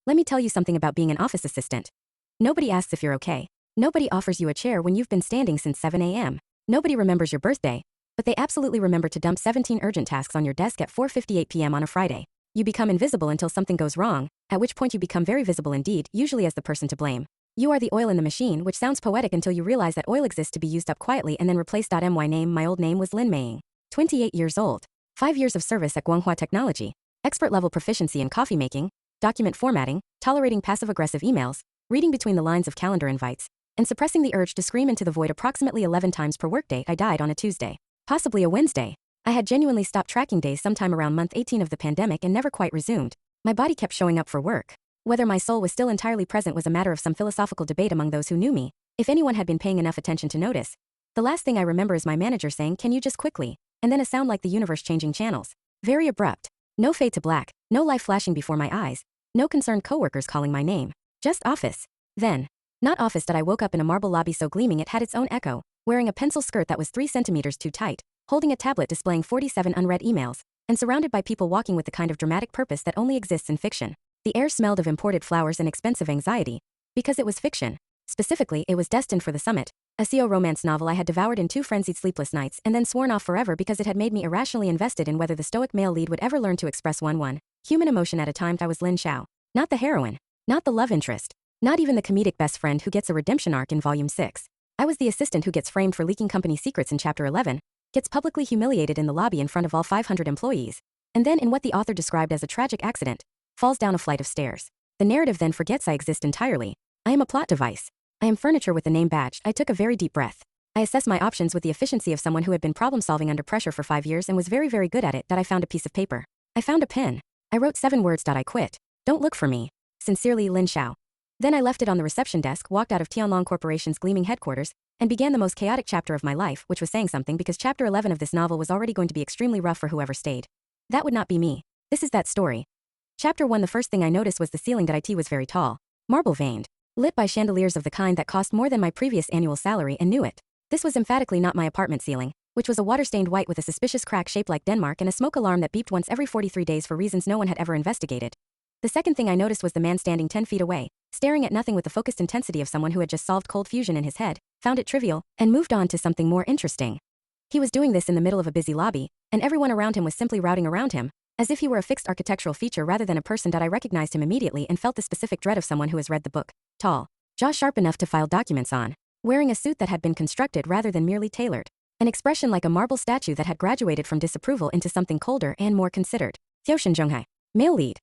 Let me tell you something about being an office assistant. Nobody asks if you're okay. Nobody offers you a chair when you've been standing since 7 a.m. Nobody remembers your birthday, but they absolutely remember to dump 17 urgent tasks on your desk at 4:58 p.m. on a Friday. You become invisible until something goes wrong, at which point you become very visible indeed, usually as the person to blame. You are the oil in the machine, which sounds poetic until you realize that oil exists to be used up quietly and then replaced. My name, my old name was Lin Meiying. 28 years old. 5 years of service at Guanghua Technology. Expert level proficiency in coffee making, document formatting, tolerating passive-aggressive emails, reading between the lines of calendar invites, and suppressing the urge to scream into the void approximately 11 times per workday. I died on a Tuesday. Possibly a Wednesday. I had genuinely stopped tracking days sometime around month 18 of the pandemic and never quite resumed. My body kept showing up for work. Whether my soul was still entirely present was a matter of some philosophical debate among those who knew me, if anyone had been paying enough attention to notice. The last thing I remember is my manager saying, "Can you just quickly?" And then a sound like the universe changing channels. Very abrupt. No fade to black, no life flashing before my eyes, no concerned coworkers calling my name. Just office. Then, not office that I woke up in a marble lobby so gleaming it had its own echo, wearing a pencil skirt that was 3 centimeters too tight, holding a tablet displaying 47 unread emails, and surrounded by people walking with the kind of dramatic purpose that only exists in fiction. The air smelled of imported flowers and expensive anxiety. Because it was fiction. Specifically, it was Destined for the Summit, a CO romance novel I had devoured in 2 frenzied sleepless nights and then sworn off forever because it had made me irrationally invested in whether the stoic male lead would ever learn to express one human emotion at a time. I was Lin Xiao. Not the heroine. Not the love interest. Not even the comedic best friend who gets a redemption arc in Volume 6. I was the assistant who gets framed for leaking company secrets in Chapter 11, gets publicly humiliated in the lobby in front of all 500 employees, and then in what the author described as a tragic accident, falls down a flight of stairs. The narrative then forgets I exist entirely. I am a plot device. I am furniture with the name badged. I took a very deep breath. I assessed my options with the efficiency of someone who had been problem-solving under pressure for 5 years and was very, very good at it. I found a piece of paper. I found a pen. I wrote 7 words. I quit. Don't look for me. Sincerely, Lin Xiao. Then I left it on the reception desk, walked out of Tianlong Corporation's gleaming headquarters, and began the most chaotic chapter of my life, which was saying something because Chapter 11 of this novel was already going to be extremely rough for whoever stayed. That would not be me. This is that story. Chapter 1. The first thing I noticed was the ceiling. It was very tall. Marble-veined. Lit by chandeliers of the kind that cost more than my previous annual salary and knew it. This was emphatically not my apartment ceiling, which was a water-stained white with a suspicious crack shaped like Denmark and a smoke alarm that beeped once every 43 days for reasons no one had ever investigated. The second thing I noticed was the man standing 10 feet away, staring at nothing with the focused intensity of someone who had just solved cold fusion in his head, found it trivial, and moved on to something more interesting. He was doing this in the middle of a busy lobby, and everyone around him was simply routing around him, as if he were a fixed architectural feature rather than a person. I recognized him immediately and felt the specific dread of someone who has read the book. Tall. Jaw sharp enough to file documents on. Wearing a suit that had been constructed rather than merely tailored. An expression like a marble statue that had graduated from disapproval into something colder and more considered. Xiaoshen Zhonghai. Male lead.